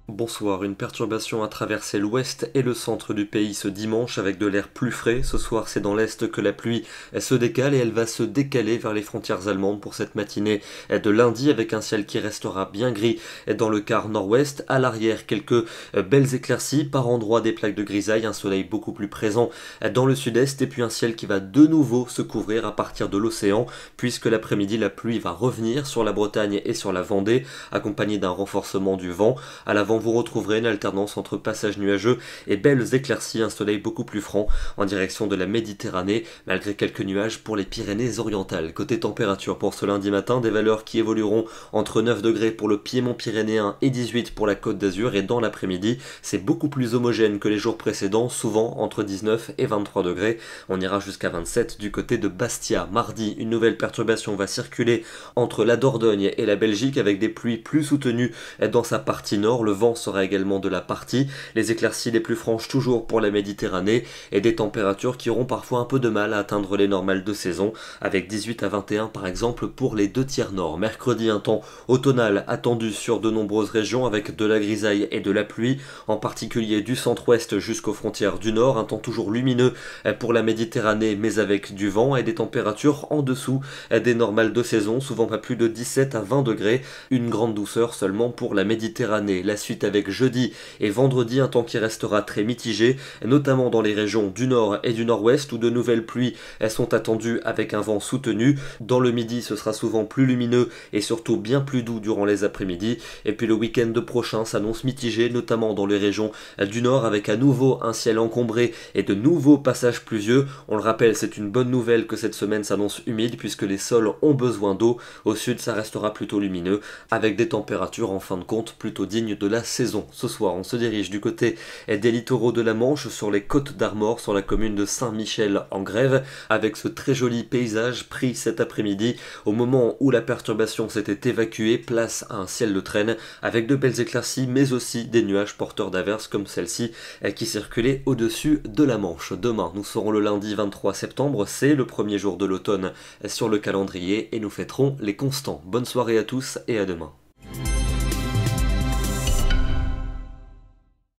Bonsoir, une perturbation a traversé l'ouest et le centre du pays ce dimanche avec de l'air plus frais. Ce soir, c'est dans l'est que la pluie se décale et elle va se décaler vers les frontières allemandes pour cette matinée de lundi avec un ciel qui restera bien gris dans le quart nord-ouest. À l'arrière, quelques belles éclaircies, par endroits des plaques de grisaille, un soleil beaucoup plus présent dans le sud-est et puis un ciel qui va de nouveau se couvrir à partir de l'océan puisque l'après-midi, la pluie va revenir sur la Bretagne et sur la Vendée accompagnée d'un renforcement du vent. À l'avant, vous retrouverez une alternance entre passages nuageux et belles éclaircies, un soleil beaucoup plus franc en direction de la Méditerranée, malgré quelques nuages pour les Pyrénées-Orientales. Côté température pour ce lundi matin, des valeurs qui évolueront entre 9 degrés pour le piémont pyrénéen et 18 pour la Côte d'Azur, et dans l'après-midi, c'est beaucoup plus homogène que les jours précédents, souvent entre 19 et 23 degrés. On ira jusqu'à 27 du côté de Bastia. Mardi, une nouvelle perturbation va circuler entre la Dordogne et la Belgique avec des pluies plus soutenues dans sa partie nord. Le vent sera également de la partie, les éclaircies les plus franches toujours pour la Méditerranée et des températures qui auront parfois un peu de mal à atteindre les normales de saison avec 18 à 21 par exemple pour les 2 tiers nord. Mercredi, un temps automnal attendu sur de nombreuses régions avec de la grisaille et de la pluie, en particulier du centre-ouest jusqu'aux frontières du nord, un temps toujours lumineux pour la Méditerranée mais avec du vent et des températures en dessous des normales de saison, souvent pas plus de 17 à 20 degrés, une grande douceur seulement pour la Méditerranée. La suite avec jeudi et vendredi, un temps qui restera très mitigé, notamment dans les régions du nord et du nord-ouest où de nouvelles pluies sont attendues avec un vent soutenu. Dans le midi, ce sera souvent plus lumineux et surtout bien plus doux durant les après-midi. Et puis le week-end prochain s'annonce mitigé, notamment dans les régions du nord avec à nouveau un ciel encombré et de nouveaux passages pluvieux. On le rappelle, c'est une bonne nouvelle que cette semaine s'annonce humide puisque les sols ont besoin d'eau. Au sud, ça restera plutôt lumineux avec des températures en fin de compte plutôt dignes de la saison. Ce soir, on se dirige du côté des littoraux de la Manche, sur les côtes d'Armor, sur la commune de Saint-Michel en Grève, avec ce très joli paysage pris cet après-midi au moment où la perturbation s'était évacuée. Place à un ciel de traîne avec de belles éclaircies, mais aussi des nuages porteurs d'averses comme celle-ci qui circulait au-dessus de la Manche. Demain, nous serons le lundi 23 septembre, c'est le premier jour de l'automne sur le calendrier et nous fêterons les constants. Bonne soirée à tous et à demain.